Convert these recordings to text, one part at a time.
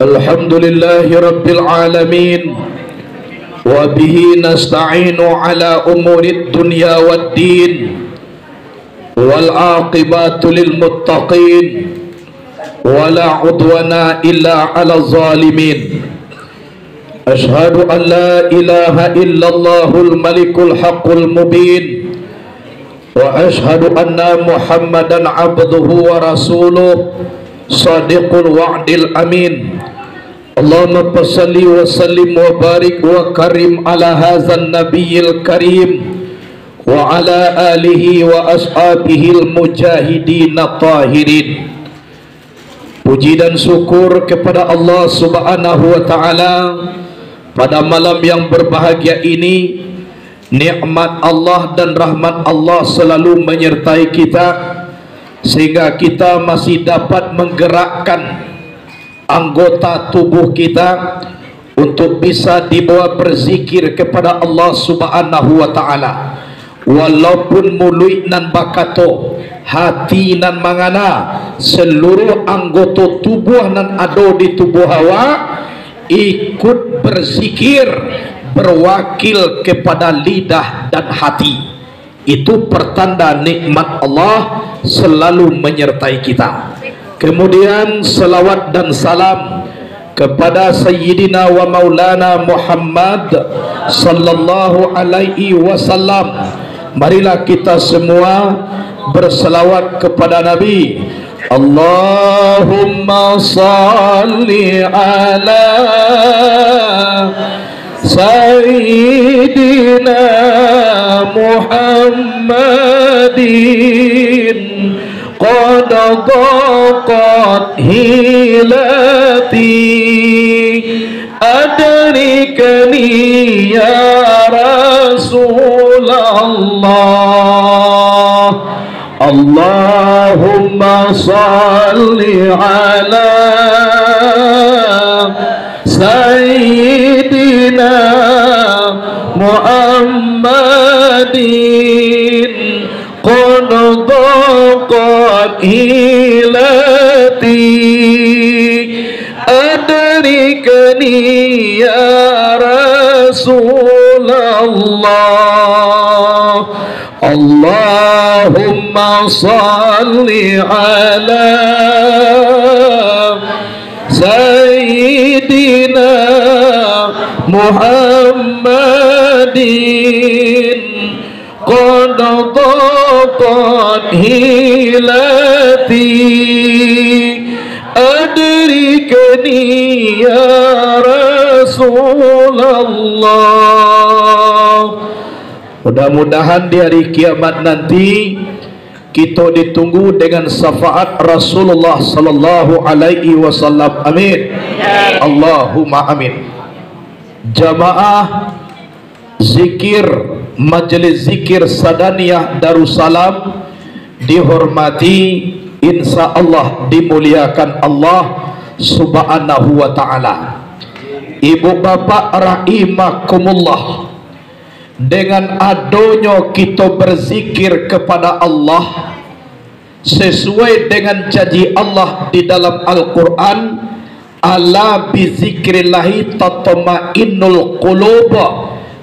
Alhamdulillahi Rabbil Alamin. Wa bihi nasta'inu ala umurid dunya wad din. Wal aqibatu lil muttaqin. Wa la udwana illa ala zalimin. Ashhadu an la ilaha illallahul malikul haqqul mubin. Wa ashhadu anna Muhammadan abduhu wa rasuluh sadiqul wa'dil amin. Allahumma salli wa sallim wa barik wa karim ala hadzal nabiyil karim wa ala alihi wa ashabihil mujahidin tahirin. Puji dan syukur kepada Allah Subhanahu wa taala pada malam yang berbahagia ini. Nikmat Allah dan rahmat Allah selalu menyertai kita sehingga kita masih dapat menggerakkan anggota tubuh kita untuk bisa dibawa berzikir kepada Allah Subhanahu wa taala. Walaupun mulut nan bakato, hati nan mangana, seluruh anggota tubuh nan ada di tubuh hawa ikut berzikir, berwakil kepada lidah dan hati. Itu pertanda nikmat Allah selalu menyertai kita. Kemudian salawat dan salam kepada Sayyidina wa Maulana Muhammad sallallahu alaihi wasallam. Marilah kita semua berselawat kepada Nabi. Allahumma salli ala Sayyidina Muhammadin qad daqat hilati adrikani ya Rasulullah. Allahumma salli ala Sayyidina Muhammadin qad daqat hilati adrikani ya Rasulullah. Allahumma salli ala Sayyidina Muhammadin qad daqat hilati adrikani ya Rasulullah. Mudah-mudahan di hari kiamat nanti kita ditunggu dengan syafaat Rasulullah sallallahu alaihi wasallam. Amin. Allahumma amin. Jamaah zikir Majelis Zikir Sadaniyah Darussalam dihormati, insya Allah dimuliakan Allah Subhanahu wa ta'ala. Ibu bapak rahimakumullah, dengan adanya kita berzikir kepada Allah sesuai dengan janji Allah di dalam Al-Quran, ala bizikrillahi tatma'innul qulub.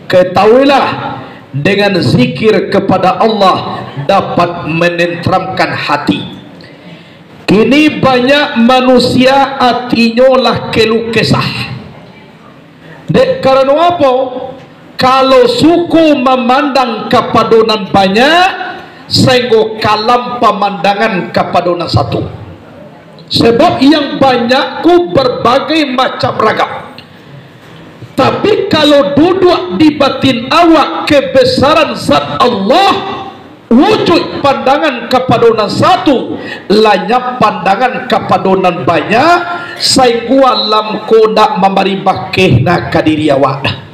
Ketahuilah, dengan zikir kepada Allah dapat menenteramkan hati. Kini banyak manusia hatinya lah keluh kesah. Dek karena apa? Kalau suku memandang kepaduan banyak, sehingga kalam pemandangan kepaduan satu. Sebab yang banyak ku berbagai macam ragam. Tapi kalau duduk di batin awak kebesaran zat Allah, wujud pandangan kepaduan satu, lanyap pandangan kepaduan banyak, sehingga lam kodak memberi bakeh nak kadiri awak.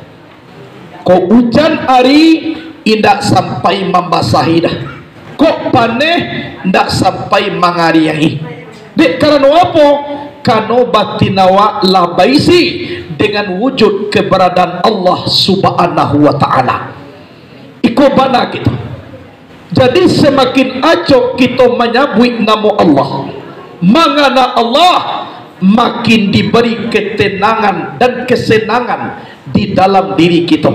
Kok hujan hari indak sampai membasahi dah. Kok paneh ndak sampai mengariahi. Dek karena apa? Karena batin awak lah baisi dengan wujud keberadaan Allah Subhanahu wa ta'ala. Iko bana kita. Jadi semakin acok kita menyebut nama Allah, mengana Allah, makin diberi ketenangan dan kesenangan di dalam diri kita.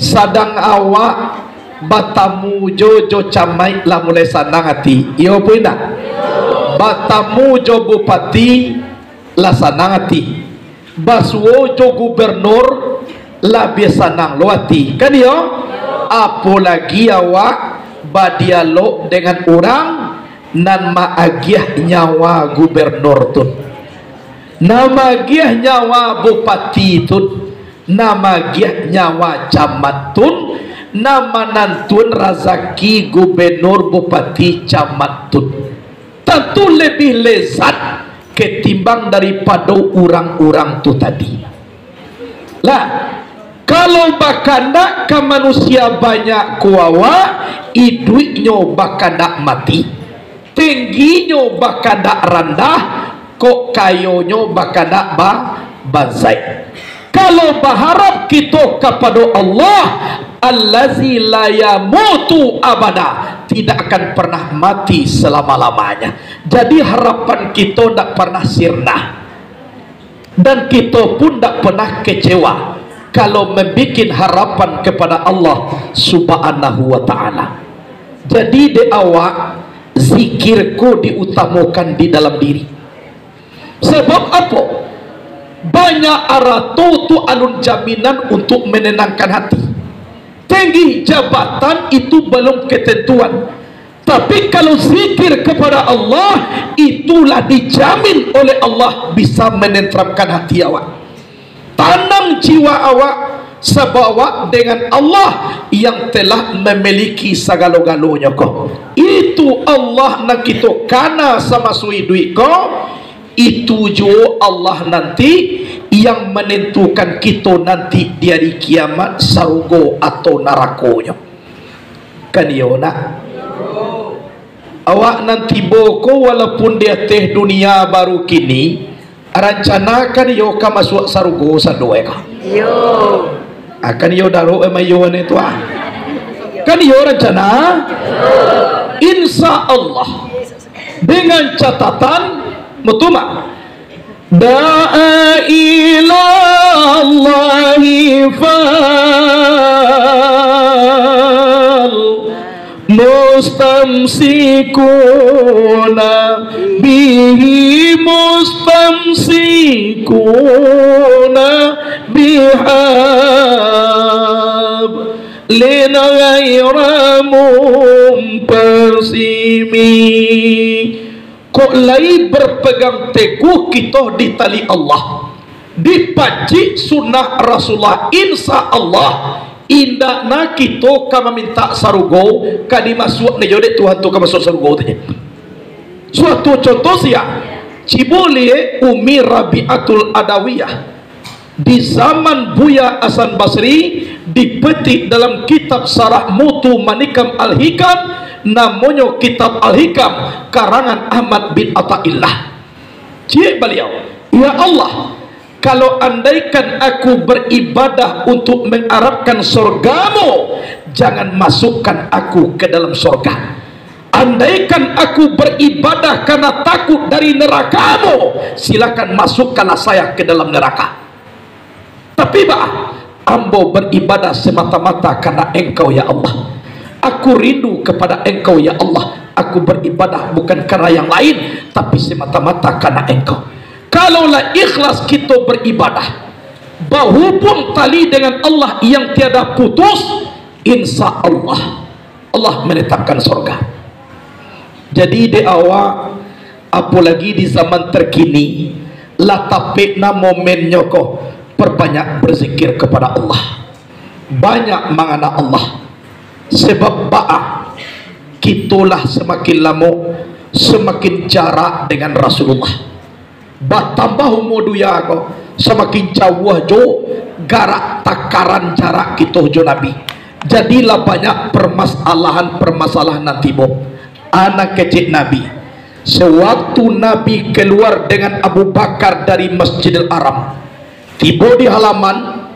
Sadang awak batamu jojo camai lah mulai sanang hati, iya apa tidak? Batamu jo bupati lah sanang hati, basuo jo gubernur lah biasa nang lo hati, kan yo? Apalagi awak berdialog dengan orang nan maagiah nyawa gubernur tun, nama giah nyawa bupati tun, nama giah nyawa camat tun, nama nantun razaki gubernur bupati camat tun, tentu lebih lezat ketimbang daripada orang-orang tu tadi lah. Kalau bakanda ke manusia banyak kuawa, iduitnya bakanda mati, tingginya bakanda rendah, kok kayonyo bakanda banzai. Kalau berharap kita kepada Allah allazi la yamutu abada, tidak akan pernah mati selama-lamanya. Jadi harapan kita tidak pernah sirna, dan kita pun tidak pernah kecewa kalau membuat harapan kepada Allah subhanahu wa ta'ala. Jadi di awak zikirku diutamakan di dalam diri. Sebab apa? Banyak aratu tu alun jaminan untuk menenangkan hati. Tinggi jabatan itu belum ketentuan, tapi kalau zikir kepada Allah, itulah dijamin oleh Allah bisa menenteramkan hati awak. Tanam jiwa awak sebawa dengan Allah yang telah memiliki segala-galanya kau. Itu Allah nak kita kana sama sui duit kau. Itu jo Allah nanti yang menentukan kita nanti di hari kiamat sarugo atau narakonya. Kan yo nak? Awak nanti boko walaupun di atas dunia baru kini, rencanakan yo ka masuk sarugo sadoe ka. Yo. Akan yo daro emayo ne tu ah. Kan yo rencana? Insya Allah dengan catatan mutuma da'ilallahi fal mustamsikuna bihi mustamsikuna bihab lina ghaira mumpasimi. Kok lai berpegang teguh kita di tali Allah, dipaji sunnah Rasulullah, insya Allah indah na kita kama minta sarugo kadi masuk ne jode Tuhan tu kama masuk sarugo tanya. Suatu contoh sia Cibole Umi Rabi'atul Adawiyah di zaman Buya Hasan Basri dipetik dalam kitab Sarah Mutu Manikam Al-Hikam, namanya kitab Al-Hikam karangan Ahmad bin Athaillah. Cik beliau, ya Allah, kalau andaikan aku beribadah untuk mengharapkan surgamu, jangan masukkan aku ke dalam surga. Andaikan aku beribadah karena takut dari nerakamu, silakan masukkanlah saya ke dalam neraka. Tapi ambo beribadah semata-mata karena engkau ya Allah. Aku rindu kepada engkau ya Allah. Aku beribadah bukan karena yang lain, tapi semata-mata karena engkau. Kalaulah ikhlas kita beribadah, berhubung tali dengan Allah yang tiada putus, insya Allah Allah menetapkan surga. Jadi di awal, apalagi di zaman terkini, latapikna momennya kok perbanyak berzikir kepada Allah, banyak mengana Allah. Sebab kitulah semakin lama semakin jarak dengan Rasulullah. Tambah umur duya ko semakin jauh jo garak takaran jarak kita jo Nabi. Jadilah banyak permasalahan nanti bob. Anak kecil Nabi, sewaktu Nabi keluar dengan Abu Bakar dari Masjidil Haram, tiba di halaman,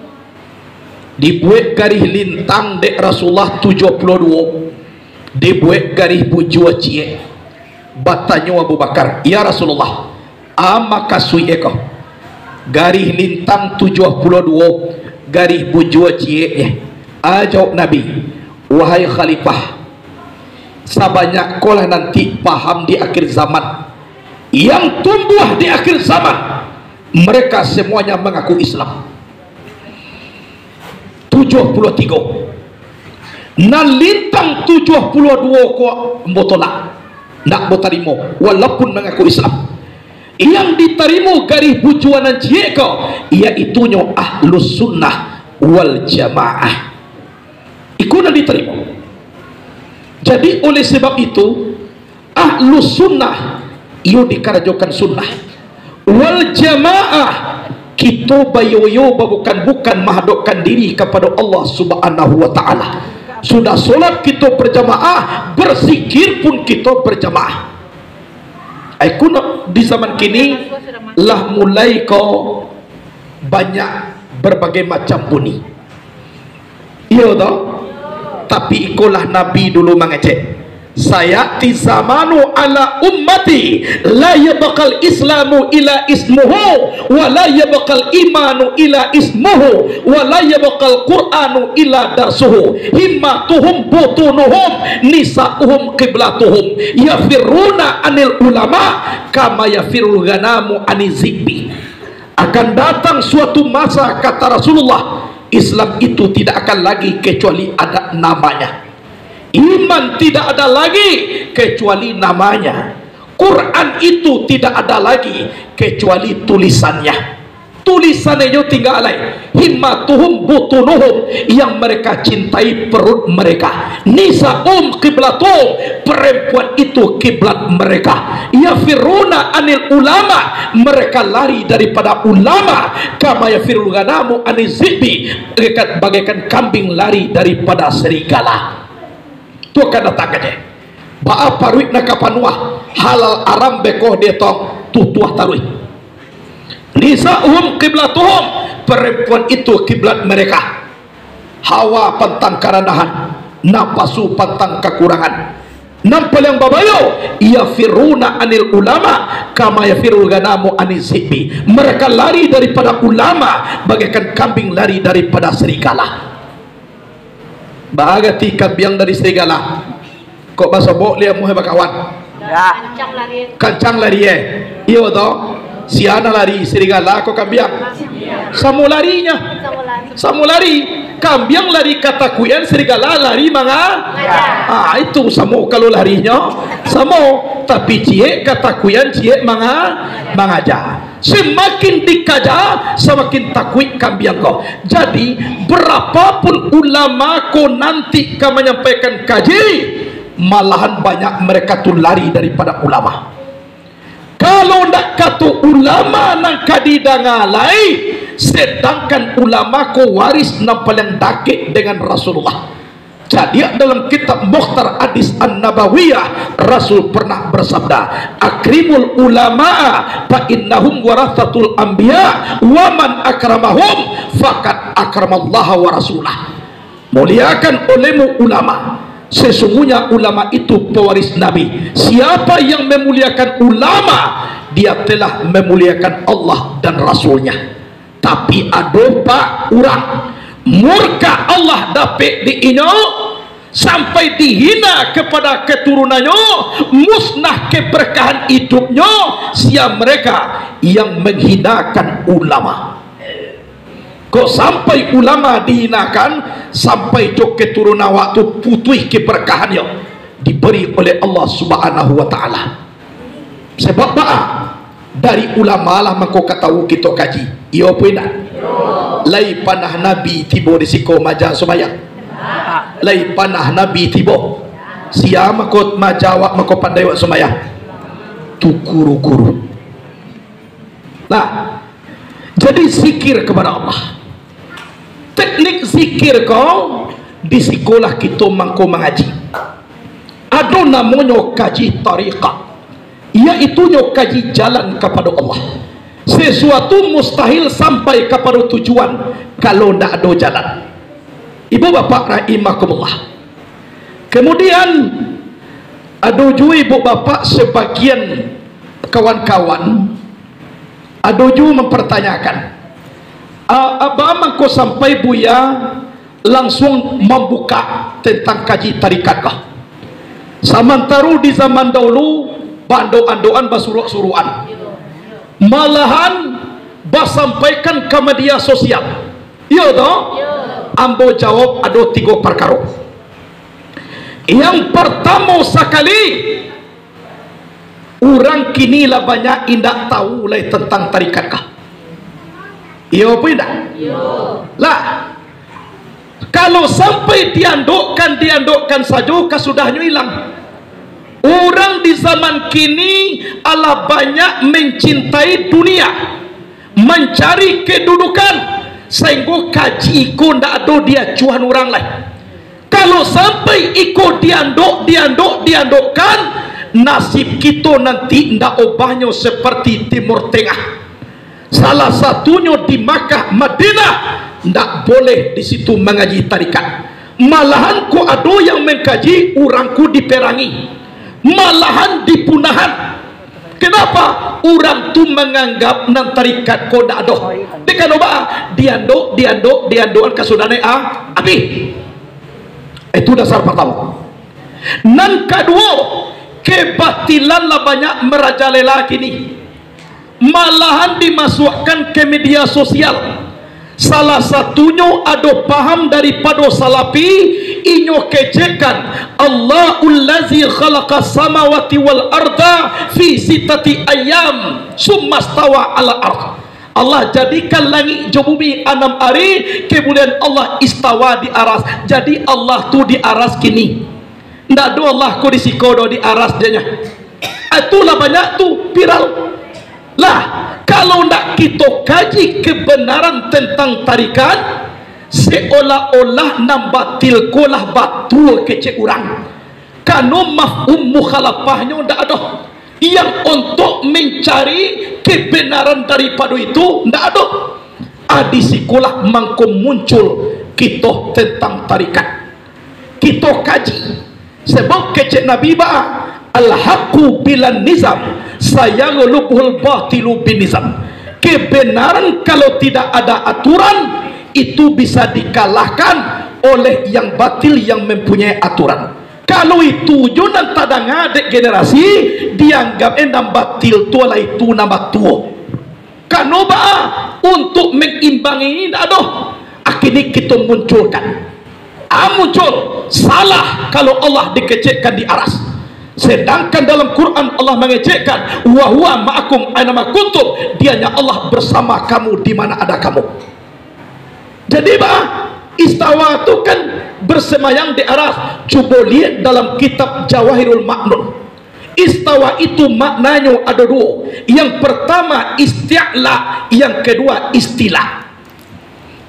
dibuat garis lintang dek Rasulullah 72, dibuat garis bujua cie. Batanyo Abu Bakar, ya Rasulullah, amaka sui eko garih lintang 72 garih bujua cie ajau Nabi, wahai khalifah, sebanyak kolah nanti paham di akhir zaman, yang tumbuh di akhir zaman, mereka semuanya mengaku Islam. 73 nan lintang 72 ko mbotolak nak botarimo walaupun mengaku Islam. Yang diterima garis bujuanan jika iaitunya ahlus sunnah wal jamaah, ikut diterima. Jadi oleh sebab itu ahlus sunnah ia dikarajokan sunnah, wal jamaah kita bayoyo bukan menghadapkan diri kepada Allah Subhanahu wa taala. Sudah solat kita berjamaah, berzikir pun kita berjamaah. Ikut di zaman kini lah mulai kau banyak berbagai macam bunyi. Iya toh? Tapi ikulah Nabi dulu mengecek, sayati zamanu ala ummati la yabqal islamu ila ismuhu wa la yabqal imanu ila ismuhu wa la yabqal qur'anu ila darsuhu himmatuhum butunuhum nisa'uhum qiblatuhum yafiruna anil ulama kama yafirul ghanamu anizikbi. Akan datang suatu masa, kata Rasulullah, Islam itu tidak akan lagi kecuali ada namanya. Iman tidak ada lagi kecuali namanya. Quran itu tidak ada lagi kecuali tulisannya. Tulisannya itu tinggal alai. Himmatuhum butunuhum, yang mereka cintai perut mereka. Nisa'um qiblatuhum, perempuan itu kiblat mereka. Yafiruna anil ulama, mereka lari daripada ulama. Kama yafirul ghanamu anizzibi, bagaikan kambing lari daripada serigala. Tu akan datang aja. Ba'a paruit na kapanua halal aram bekoh detong tutuah taruih. Nisa'uhum qiblatuhum, perempuan itu kiblat mereka. Hawa pantang karanahan, napasu pantang kekurangan. Nampal yang babayo, yafiruna anil ulama kama yafirul ghanamu anizzibi. Mereka lari daripada ulama bagaikan kambing lari daripada serigala. Bahagati kambiang dari serigala. Kok bahasa bok lihat muhe bakawan? Ya. Kancang lari iyo toh. Siana lari serigala kok kambiang? Samu larinya. Samu lari. Kambiang lari kata kuyan, serigala lari manga. Itu samu kalau larinya. Samu. Tapi cie kata kuyan, cie mangaja. Semakin dikaja, semakin takwik kambiang kau. Jadi berapapun ulama kau nanti kau menyampaikan kaji, malahan banyak mereka tu lari daripada ulama. Kalau nak kata ulama nang kadidangalai, sedangkan ulama kau waris nampal yang dakik dengan Rasulullah. Jadi dalam kitab Mukhtar Hadis An-Nabawiyah, Rasul pernah bersabda, akrimul ulama fa innahum warathatul anbiya wa man akramahum faqad akramallaha wa rasulah. Muliakan olehmu ulama, sesungguhnya ulama itu pewaris Nabi. Siapa yang memuliakan ulama, dia telah memuliakan Allah dan Rasulnya. Tapi ada pak orang murka Allah dapat diinyo sampai dihina kepada keturunannya, musnah keberkahan hidupnya. Siapa mereka yang menghinakan ulama? Kok sampai ulama dihinakan, sampai jok keturunan waktu putih keberkahannya diberi oleh Allah Subhanahu wa taala. Sebab apa? Dari ulama lah mangko katahu kita kaji. Iyo puina. Lai panah Nabi tibo risiko maja sumaya. Lai panah Nabi tibo. Siapa makot majawak mako pandai wak sumaya. Tukuru-kuru. Nah, jadi zikir kepada Allah. Teknik zikir kau di sekolah kita mangko mengaji. Ada namanya kaji tariqah, yaitu kaji jalan kepada Allah. Sesuatu mustahil sampai kepada tujuan kalau tidak ada jalan. Ibu bapak rahimakumullah. Kemudian Aduh ju ibu bapak sebagian kawan-kawan aduh ju mempertanyakan, abang mangko sampai Buya langsung membuka tentang kaji tarikat kah? Sementara di zaman dahulu bando-andoan basuruan, malahan basampaikan ke media sosial. Iya toh? Ambo jawab ada 3 perkara. Yang pertama sekali, orang kini lah banyak indak tahu lah tentang tarikat kah? Iya apa indak? Iya. Lah, kalau sampai diandokkan saja kasudahnya hilang. Orang di zaman kini ala banyak mencintai dunia, mencari kedudukan, sehingga kaji ikut ndak ada dia cuan orang lain. Kalau sampai ikut diandokkan, nasib kita nanti ndak obahnya seperti Timur Tengah. Salah satunya di Makkah, Madinah, ndak boleh di situ mengaji tarikat. Malahan ko ada yang mengkaji orangku diperangi, malahan dipunahan. Kenapa? Orang tu menganggap nan tarikat ko ndak ada. Dekan oba diandok kasudane abi. Itu dasar pertama. Nan kedua, kebatilan lah banyak merajalela kini, malahan dimasukkan ke media sosial. Salah satunya ada paham daripada salafi, inyo kecekan Allahul ladzi khalaqas samawati wal arda fi sittati ayyam summa stawa ala ardh. Allah jadikan langit dan bumi 6 hari, kemudian Allah istawa di aras. Jadi Allah tu di aras kini, ndak ada Allah ko di sikodo di aras dia nya. Itulah banyak tu viral. Lah, kalau ndak kita kaji kebenaran tentang tarikat, seolah-olah nambatil kolah batul kecek orang. Kanu mafhum mukhalafahnya ndak ada. Yang untuk mencari kebenaran daripada itu ndak ada. Di sekolah mangko muncul kita tentang tarikat. Kita kaji. Sebab kecek Nabi ba al-haqqu bilan nizam sayaghlubul batilu bin nizam. Kebenaran kalau tidak ada aturan itu bisa dikalahkan oleh yang batil yang mempunyai aturan. Kalau itu jonan tadang adik generasi dianggap endam batil tua lah itu nambah tua. Kanoba untuk mengimbangi ini ada. Akhirnya kita munculkan. Muncul salah kalau Allah dikecekkan di aras. Sedangkan dalam Quran Allah mengecekkan wa huwa ma'akum aina ma kuntum, dianya Allah bersama kamu di mana ada kamu. Jadi istawa itu kan bersemayam di aras. Coba lihat dalam kitab Jawahirul Ma'nun. Istawa itu maknanya ada 2. Yang pertama isti'la, yang kedua istilah.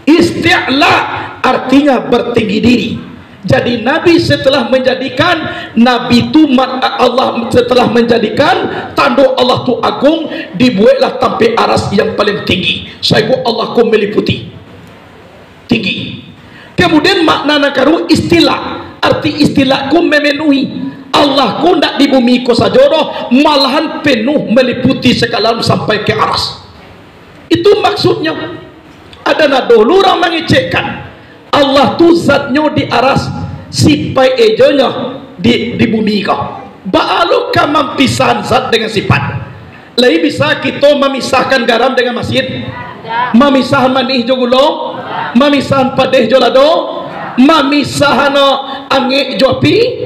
Isti'la artinya bertinggi diri. Jadi Nabi setelah menjadikan Nabi itu Allah setelah menjadikan tanda Allah tu agung, dibuatlah sampai aras yang paling tinggi. Sehingga Allah ku meliputi tinggi. Kemudian makna nakaru istilah, arti istilah ku memenuhi. Allah ku ndak di bumi ku sajodoh, malahan penuh meliputi segala sampai ke aras. Itu maksudnya. Ada nak dulu orang mengecekkan Allah tu zatnya di aras, sifat ejonya di bumi kau. Baalu ka mempisahkan zat dengan sifat. Lai bisa kita memisahkan garam dengan masin? Memisahkan manih jo gulo? Memisahkan padeh jo lado? Memisahkan angin jo api?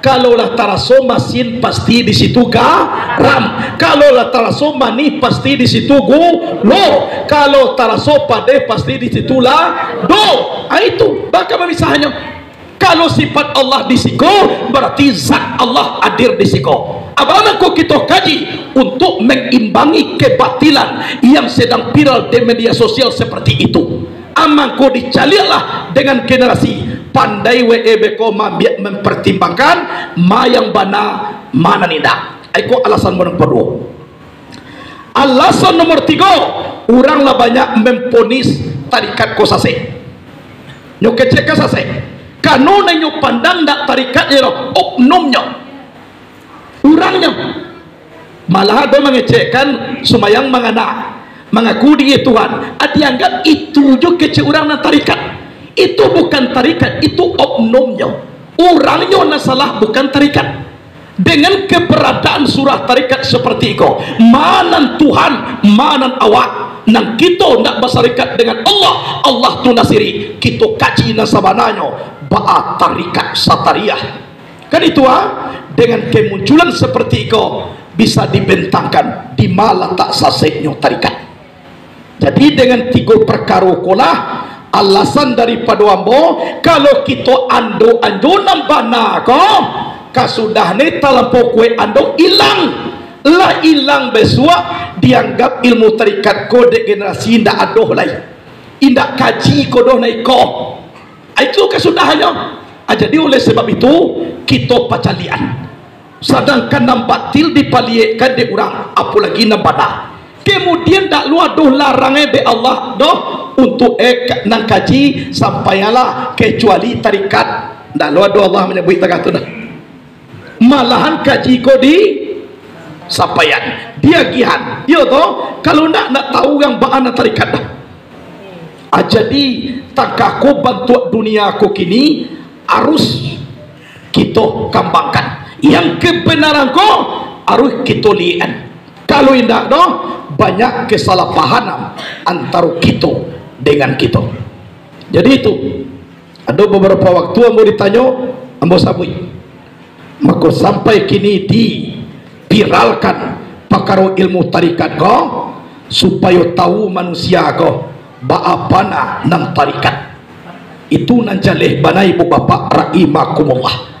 Kalau lah taraso masin pasti di situ garam. Kalau lah taraso manih pasti di situ gulo. Kalau taraso padeh pasti di situ lah do. Itu bakal memisahnya. Kalau sifat Allah di siko, berarti zat Allah hadir di siko. Abang kok kita kaji untuk mengimbangi kebatilan yang sedang viral di media sosial seperti itu. Amangko dicalilah dengan generasi pandai webeko mempertimbangkan ma yang bana mana tidak. Eko alasan nomor 2. Alasan nomor 3, orang lah banyak memponis tarikat kosase. Nyokecek kasase. Kanu nanyo pandang dak tarikat jero oknumnya. Urangnya malah ada mengecekkan sumayang mengana mengaku dia Tuhan, dianggap itu juga kece orang na tarikat. Itu bukan tarikat, itu oknumnya. Orangnya na salah, bukan tarikat. Dengan keberadaan surah tarikat seperti itu, manan Tuhan, manan awak, nang kita nak bersarikat dengan Allah, Allah tu nasiri kita kaji na sabananya ba'a tarikat satariyah. Kan itu dengan kemunculan seperti itu bisa dibentangkan di malah tak saseknya tarikat. Jadi dengan 3 perkara kolah alasan daripada ambo kalau kita ando nambana ko kasudah ni talampau kue ando hilang lah, hilang besua dianggap ilmu tarikat ko de generasi indak adoh lai, indak kaji ko doh nai ko, itu kesudahannya. Jadi oleh sebab itu kita pacalian, sedangkan nampak til dipaliekkan di orang apalagi nambana. Kemudian tak lu aduh larangnya be Allah doh untuk nang kaji sampailah kecuali tarikat. Tak lu aduh Allah menyebut tak tu dah. Malahan kaji ko di sampaian dia gihan. Yo toh kalau nak tahu yang baana tarikat dah. Jadi takako bantu dunia ko kini harus kita kembangkan. Yang kebenaran ko harus kita lihat. Kalau indah doh banyak kesalahpahaman antara kita dengan kita. Jadi itu ada beberapa waktu ambo ditanya, ambo sabui, maka sampai kini dipiralkan pakar ilmu tarikat ko supaya tahu manusia ko baapana nang tarikat itu nan jaleh banai ibu bapak rahimakumullah.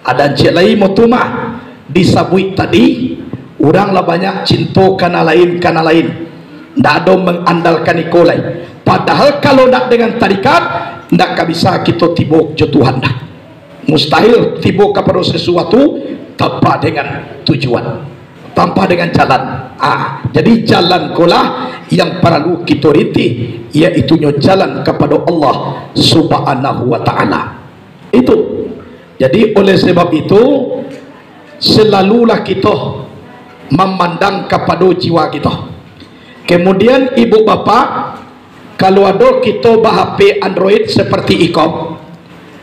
Ada jelai mutuma disabui tadi uranglah banyak cinta kana lain ndak ada mengandalkan ikolai. Padahal kalau ndak dengan tarikat ndak bisa kita tibuk je Tuhan dah. Mustahil tibuk kepada sesuatu tanpa dengan tujuan, tanpa dengan jalan. Jadi jalan kolah yang perlu kita rinti, yaitu jalan kepada Allah Subhanahu wa taala. Itu. Jadi oleh sebab itu selalulah kita memandang kepada jiwa kita. Kemudian ibu bapa, kalau ada kita HP Android seperti ikom,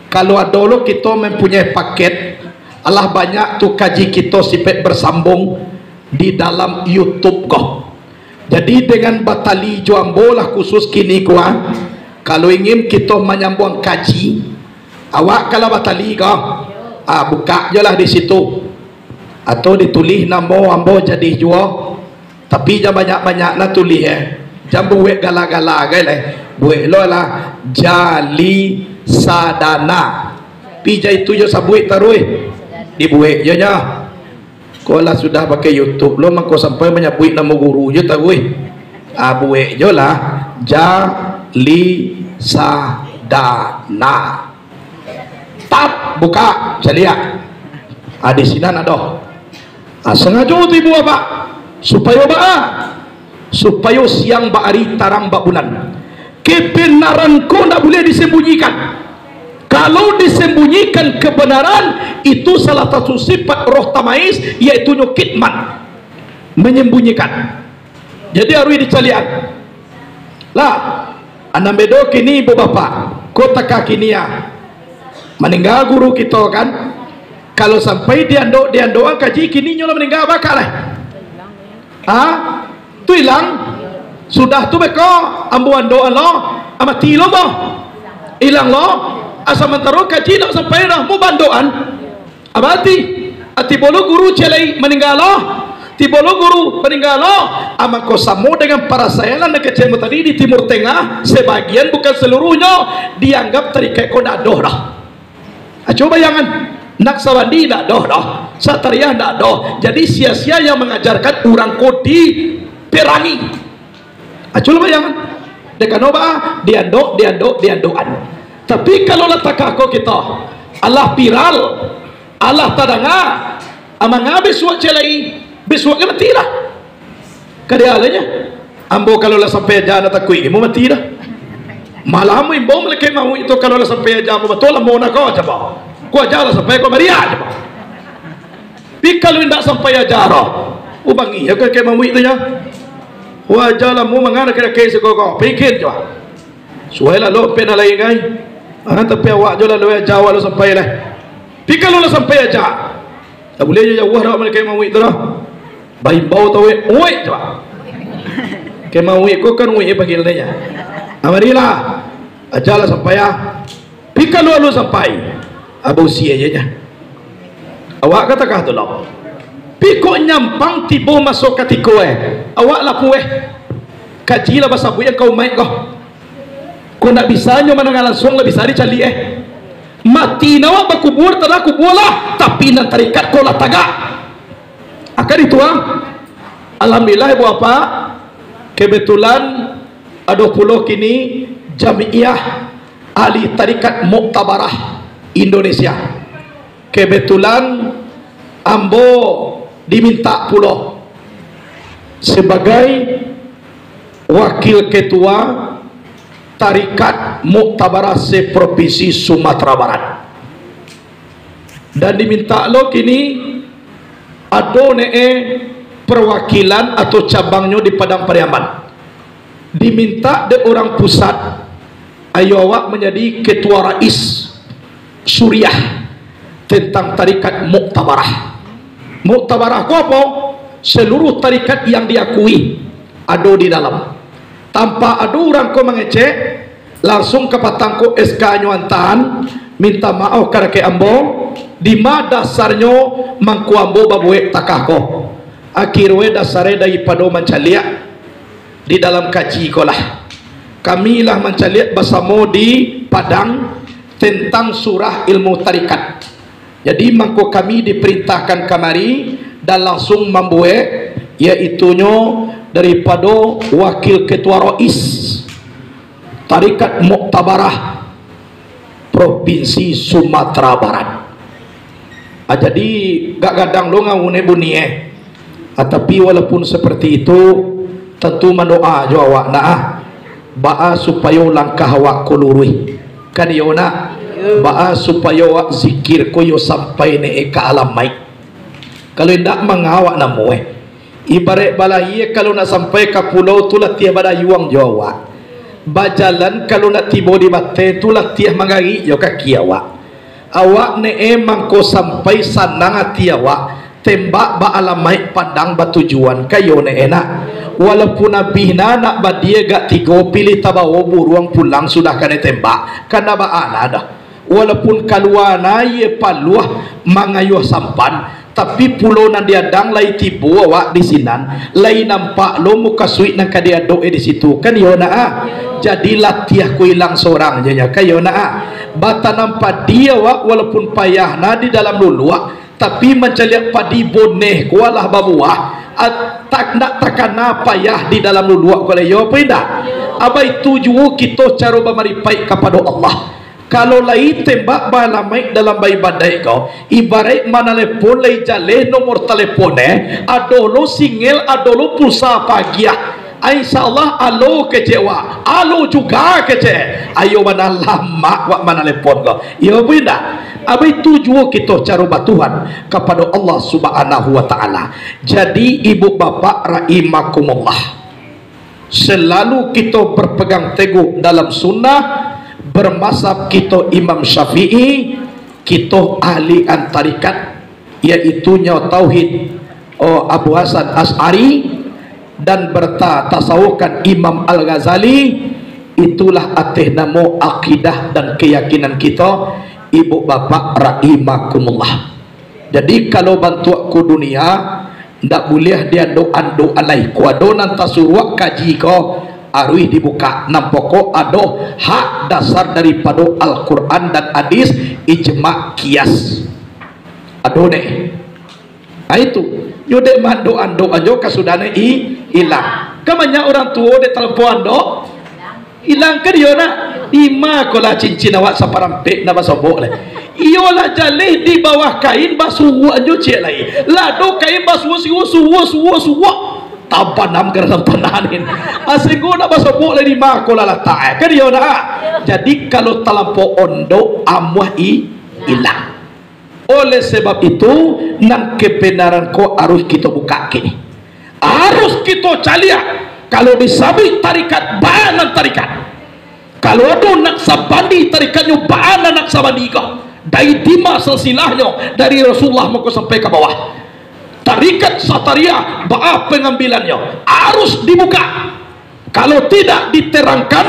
kalau ada lo kita mempunyai paket, Allah banyak tu kaji kita sipet bersambung di dalam YouTube kok. Jadi dengan batali juambolah khusus kini kuah, kalau ingin kita menyambung kaji, awak kalau batali kok, buka je lah di situ. Atau ditulis nama ambo jadi jual, tapi jangan banyak-banyak nak tulis jangan buat gala-gala gale, buat lo lah jali sadana pija itu je sabuit taruh dibuat je nya. Kalau sudah pakai YouTube lo mako sampai menyebut nama guru je taruh buat je lah jali sadana tap buka saya lihat di sini ada. Sengaja tu ibu bapak supaya siang bahari tarang bak bulan. Kebenaran ko tak boleh disembunyikan. Kalau disembunyikan kebenaran, itu salah satu sifat roh tamais, yaitu kitman, menyembunyikan. Jadi harus dicalian lah. Anak bedo kini ibu bapak kota kaki niya meninggal guru kita kan. Kalau sampai diandok kaji kini nyola meninggal bakal tu hilang sudah tu beko ambuan doa lo amati lo mo hilang lo asal mentaro kaji nak sampai dah mu bandoan abati ati bolo guru celai meninggal lo ti bolo guru meninggal lo amako samo dengan para sayalan nak kecemu tadi di Timur Tengah sebagian bukan seluruhnya dianggap tarikat ko dah doh dah. Coba bayangan Naksabandi tak dah, Satariyah tak dah. Jadi sia-sia yang mengajarkan orang kodi perangi. Coba bayangan. Dekan oba diandok. Tapi kalau letak aku kita, Allah viral, Allah tadanga, amang besok celai, besok kan mati lah. Kadialanya, ambo kalau lah sampai jana takui, mau mati dah. Malam imbo mereka mau itu kalau lah sampai jana betul lah mau nak kau coba. Kau jalan sampai kau meriah je. Pi kalau ndak sampai ajarah ubangi ya ke mawi tu ya wajalah mu mangana kira ke sekoko pikir jo suela lo pena lai gai tapi awak jo la lo jawa lo sampai lah pi kalau lo sampai aja tak boleh je jauh dah ke mawi tu dah bai bau tu oi jo ke mawi ko kan oi panggil dia amarilah ajalah sampai ya pi kalau lo sampai abu sia je nya awak katakah tu lo piko nyampang tibo masuk katiko awak lapu kaji lah bahasa buaya kau main kau nak bisa nyo mana langsung lah bisa dicali mati nawa bakubur tada kubur lah tapi nan tarikat kau lah tagak akan itu alhamdulillah ibu apa kebetulan ada pulau kini jamiah ahli tarikat Muktabarah Indonesia kebetulan ambo diminta pulau sebagai wakil ketua tarikat Muktabarah se-Provinsi Sumatera Barat dan diminta lo kini ada perwakilan atau cabangnya di Padang Pariaman diminta de orang pusat ayo awak menjadi ketua rais Suriah tentang tarikat Muktabarah. Muktabarah apa? Seluruh tarikat yang diakui ada di dalam. Tanpa ada orang ko mengecek, langsung ke patangko SK nyuantahan minta maaf karena ke ambo di ma dasarnya mangku ambo babuek takahko. Akhirnya dasarnya daripada mencaliak di dalam kaji kolah. Kami lah mencaliak bersama di Padang tentang surah ilmu tarikat. Jadi mangko kami diperintahkan kamari dan langsung membuat iaitunya daripada wakil ketua rais tarikat Muktabarah Provinsi Sumatera Barat. Jadi gak gadang lo ngawune bunyi tapi walaupun seperti itu tentu mendoa jo awak ba'a supaya langkah awak kulurui kan yona ba'a supaya awak zikir ko yo sampai ne ke alam mai kalau ndak mengawak namo ibarat balai kalau nak sampai ke pulau tu lah tiap ada yuang Jawa bajalan kalau nak tiba di bate tu lah tiap mangari yo kaki awak ne emang ko sampai sanang hati awak tembak ba alam mai padang batujuan kayo ne enak walaupun nabihna nak badia gak tiga pilih tabawo buruang pulang sudah kena tembak karena ba dah walaupun kaluana ye paluah mangayuh sampan tapi pulau nan diadang lai tibu awak di sinan lai nampak lo muka suit nang kadia doe di situ kan yo jadi latiah ku hilang seorang janya kayo bata nampak dia awak walaupun payah na di dalam luluak tapi mencaliak padi boneh kualah babuah tak nak takana payah di dalam luluak kole yo pindah abai tuju kita cara bamaripai kepada Allah. Kalau lai tembak balamai dalam bayi badai kau ibarat mana telepon lai jale nomor teleponnya adolo single adolo pulsa pagi insyaallah alo kecewa alo juga kece ayo mana lama wak mana telepon kau ya benda abai tuju kita cara batuhan kepada Allah Subhanahu wa taala. Jadi ibu bapak rahimakumullah selalu kita berpegang teguh dalam sunnah bermazhab kita Imam Syafi'i kita ahli antarikat yaitu tauhid Abu Hasan As'ari dan bertasawufkan Imam Al-Ghazali itulah ateh namo akidah dan keyakinan kita ibu bapak rahimakumullah. Jadi kalau bantu aku dunia ndak boleh dia doa lain ku adonan tasuruak kaji ko arwih dibuka nampoko ado hak dasar daripada Al-Quran dan hadis ijma kias ado ne itu nyude mando ando ajo kasudane hilang kamanya orang tua de telepon do hilang ke dia nak ima kola cincin awak saparampe na basobok le iyolah jalih di bawah kain basuh ajo cek lai lado kain basuh suwa tabanam kerana tananin asinggo nak basabuk lagi mak kola letak kan dia nak jadi kalau terlampau ondo amuah hilang Oleh sebab itu, nang kebenaran ko harus kita buka kini, harus kita calia. Kalau disabit tarikat baanan tarikat, kalau ada nak sabandi tarikatnya baanan nak sabandi kau dari dima silsilahnya dari Rasulullah mau sampai ke bawah. Tarikat Sataria baa pengambilannya harus dibuka. Kalau tidak diterangkan,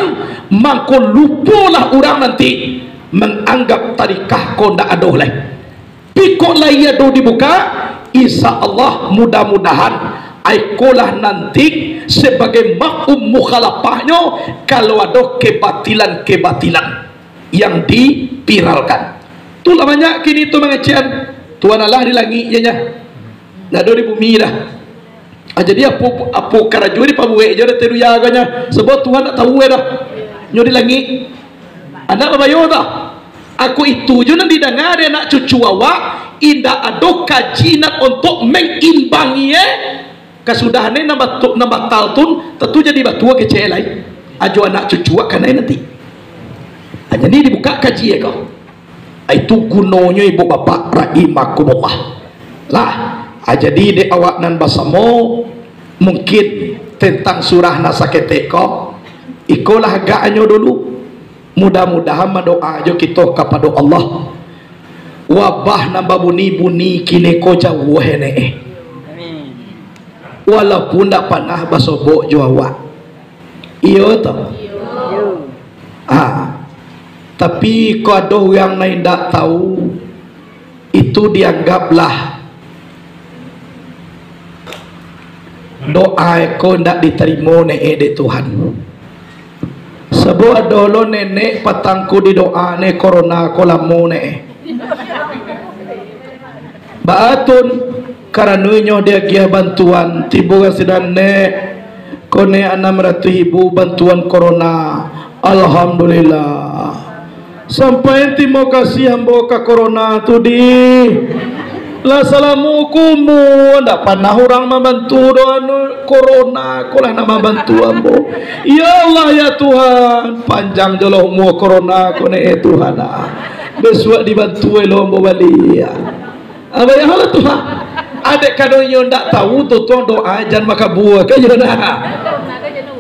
maka lupalah orang nanti menganggap tarikah kau tidak ada lagi. Pikok layak do dibuka, insya Allah mudah-mudahan aikolah nanti sebagai makum mukhalafahnya kalau ada kebatilan-kebatilan yang dipiralkan. Itulah banyak kini itu mengecehan. Tuhan Allah di langit ya, nggak ada di bumi dah. Jadi apa karaju di pabuwe jadi teru yaganya sebab Tuhan tak tahu dah. Nyo di langit. Anak babayo dah. Aku itu je nanti dengar anak cucu awak indah ada kajian untuk mengimbangi kesudahannya nambah taltun tentu jadi batua kecil lain ajo anak cucu awak kan nanti. Jadi dibuka kaji kau. Itu gunanya ibu bapak rahimakumullah. Lah, jadi di awak nan basamo mungkin tentang surah nasaketeko ikolah gaanyo dulu. Mudah-mudahan doa aja kita kepada Allah. Wabah nambah bunyi-bunyi kini ko jauh hene. Walaupun tak pernah basobok jawa. Iyo tau. Tapi kalau yang lain tak tahu, itu dianggaplah doa ko tidak diterima de Tuhan. Sebab dulu nenek patangku di doa ne corona kolamu ne. Baatun karanunyo dia gia bantuan tibu kasidan ne kone 600.000 bantuan corona. Alhamdulillah. Sampai terima kasih hamba ke corona tu di. Lah salamukum ndak pernah orang membantu doa corona kolah nama bantu ambo. Ya Allah ya Tuhan panjang jolo umur corona kone Tuhan besok dibantu lo ambo bali ya. Apa ya Allah Tuhan adek kadonyo ndak tahu tu tuan doa jan maka buah ke jona.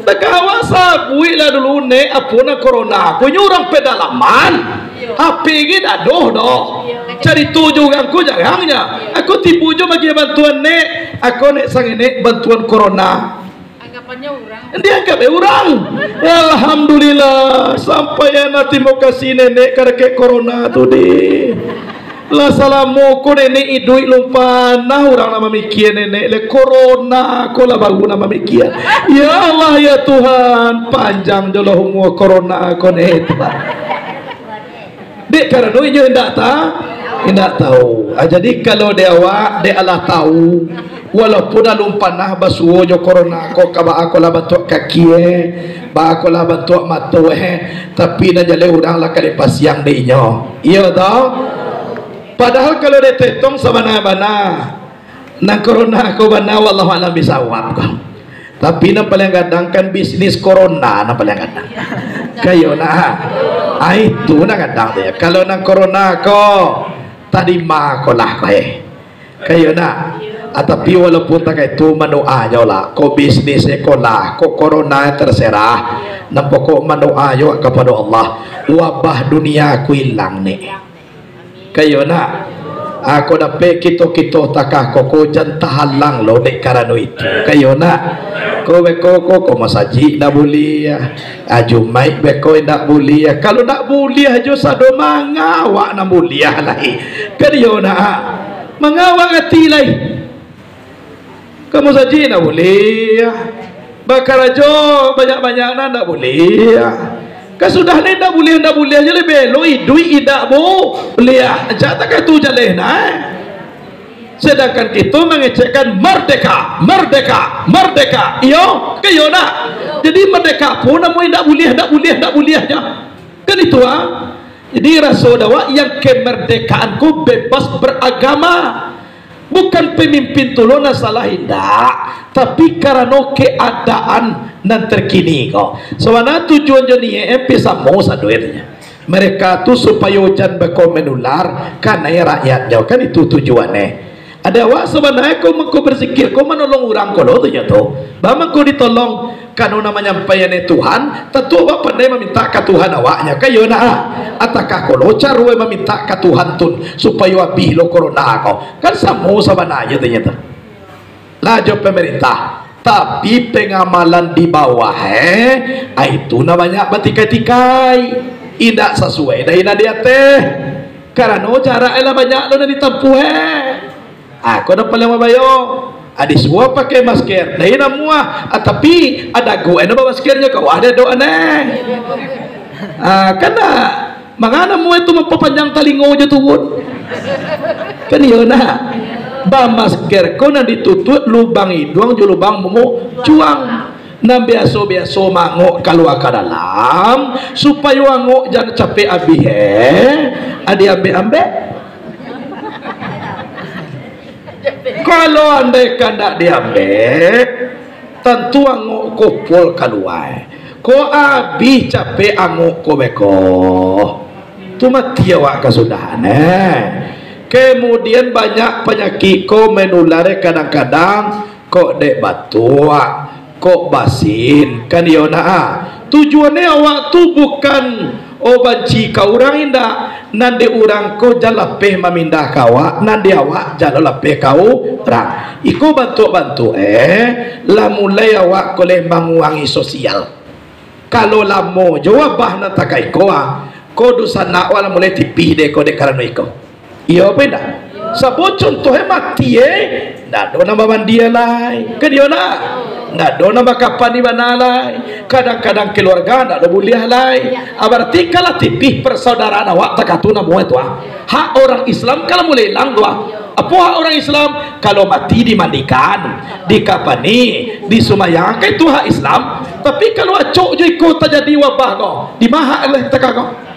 Tekawasa bui lah dulu ne apuna corona ko nyurang pedalaman. HP gid aduh doh. Cari tujuh aku jangannya. Aku tipu jo bagi bantuan ne. Aku ne sang ne bantuan corona. Anggapannya orang. Dia anggap orang. Ya, alhamdulillah sampai ya nanti mau kasih nenek karena corona tu deh. Lah salamu ko nenek idui lumpan nah orang nama mikir nenek le corona ko lah baru nama mikir. Ya Allah ya Tuhan panjang jolo umur corona ko ne Tuhan. Dek karena itu tidak tahu. Jadi kalau dia awak dia Allah tahu walaupun alum panah basuo jo corona ko kaba aku lah bantu kaki ba aku lah bantu mata tapi na jale urang lah kali pas yang de inyo. Iya tahu. Padahal kalau dia tetong sabana-bana nang corona ko bana wallahu alam bisawab ko. Tapi na paling kadang kan bisnis corona na paling kadang. Kayo na. Itu na kadang dia. Kalau nang corona ko tadi ma ko lah kayo na. Tapi walaupun tak itu manoa aja lah. Ko bisnisnya ko lah. Ko corona terserah. Nampoko manoa aja kepada Allah. Wabah dunia ku hilang nih. Kayo na. Ako dapat kita takah ko jantan halang lo dek karena itu. Kayo na. Ko masaji nak boleh ya. Aju mai beko nak boleh ya. Kalau nak boleh aju sado mangawak nak boleh lagi. Kayo na. Mangawak hati lagi. Kamu saji nak boleh ya. Bakar aja banyak-banyak nak boleh ya. Sudah ni dah boleh aja lebih lo idui idak boleh aja tak tu jalan sedangkan kita mengecekkan merdeka iyo kayo na jadi merdeka pun namu tidak boleh aja kan itu jadi rasa dawa yang kemerdekaanku bebas beragama bukan pemimpin tulona salah tidak tapi karena keadaan nan terkini kok soalnya tujuan joni MP sama saduetnya mereka tu supaya hujan beko menular karena rakyatnya, kan itu tujuannya. Ada awak sebenarnya kau berzikir, kau menolong orang kau tu jatuh. Bama kau ditolong, kalau namanya penyampaian Tuhan, tentu awak pandai meminta ke Tuhan awaknya. Kayo na, atakah kau locar we meminta ke Tuhan tun supaya abih lo corona kau. Kan sama sebenarnya tu jatuh. Laju pemerintah, tapi pengamalan di bawah itu namanya batikai-tikai, tidak sesuai dengan dia teh. Karena cara elah banyak lo na ditempuh aku dah paling mabayo adi semua pakai masker dah ina muah tapi ada gue na maskernya kau ada doa karena mangana muah itu memperpanjang talingo aja tuh kan iya na ba masker kau na ditutut lubang hidung ju lubang mumu cuang na biasa mangok keluar ke dalam supaya ngok jangan capek abih adi ambe kalau andai kandak diambil tentu anguk kupul keluar ko abis capek anguk ko beko tu mati awak kesudahan kemudian banyak penyakit ko menular kadang-kadang kok dek batuk kok basin kan yona tujuannya awak tu bukan banci ka orang indah nanti orang ko jalapeh memindah kawa nanti awak jalapeh kau orang iku bantu lah mulai awak koleh menguangi sosial kalau lamo jawabah na takai koa ko dusana wala mulai tipih de ko de karano iko iya beda sabot contohnya mati ndak do nama mandia lai kan yo na ndak do nama kapan di mana lai kadang-kadang keluarga ndak do boleh lai berarti kalau tipih persaudaraan awak takatuna mu itu hak orang Islam kalau mulai hilang doa apa hak orang Islam kalau mati dimandikan dikapani disumayangkan itu hak Islam tapi kalau acok je ikut terjadi wabah kau di maha oleh takako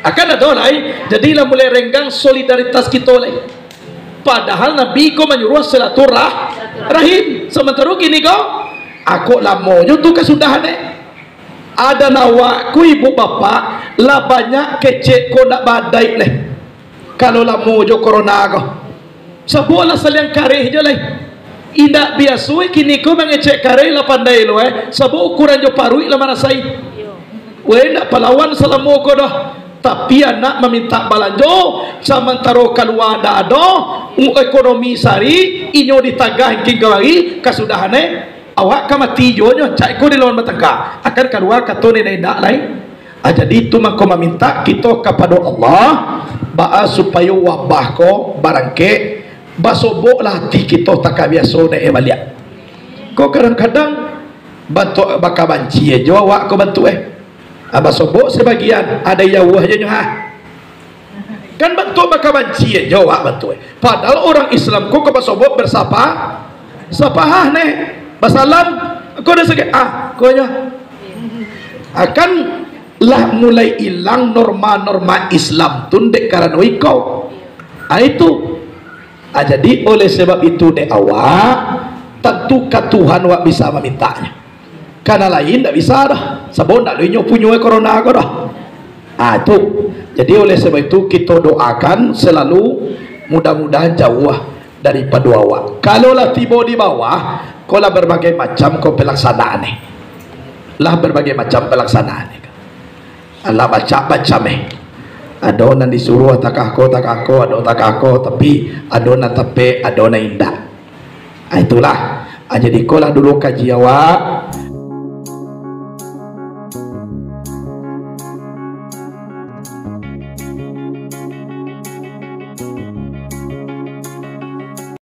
akan ada lain jadilah mulai renggang solidaritas kita lain padahal Nabi ko menyuruh silaturahim sementara gini kau aku lamo tu kesudahan ada nawaku ibu bapak lah banyak kecek ko nak badai leh kalau lamo jo corona kau sebuah saliang kareh je leh indak biasa kini ko mengecek kareh lah pandai lo sebuah ukuran jo parui lah mana sai nak pelawan selamo ko dah tapi anak meminta balanjo sementara keluar ada ekonomi sari inyo ditagah hingga lagi kesudahane awak kamati jonyo cak ko di lawan batangka akan keluar katone ndak lain jadi itu maka meminta kita kepada Allah baa supaya wabah ko barangke basoboklah hati kita tak biasa nek balik ko kadang-kadang bantu bakal banci jo awak ko bantu basobok sebagian ada yawah je kan bantu bakal banci jawab bantu padahal orang Islam ko basobok bersapa sapah basalam ko dah segi ko nya akan lah mulai hilang norma-norma Islam tundek karena ikau itu jadi oleh sebab itu dek awak tentu ke Tuhan awak bisa memintanya karena lain tidak bisa dah sebab tak boleh punya corona kau dah itu jadi oleh sebab itu kita doakan selalu mudah-mudahan jauh daripada awak kalau lah tiba di bawah kau lah berbagai macam kau pelaksanaan lah berbagai macam pelaksanaan Allah baca-baca ada yang disuruh tak aku ada tak aku tapi ada yang tepe ada yang indah itulah jadi kau lah dulu kaji awak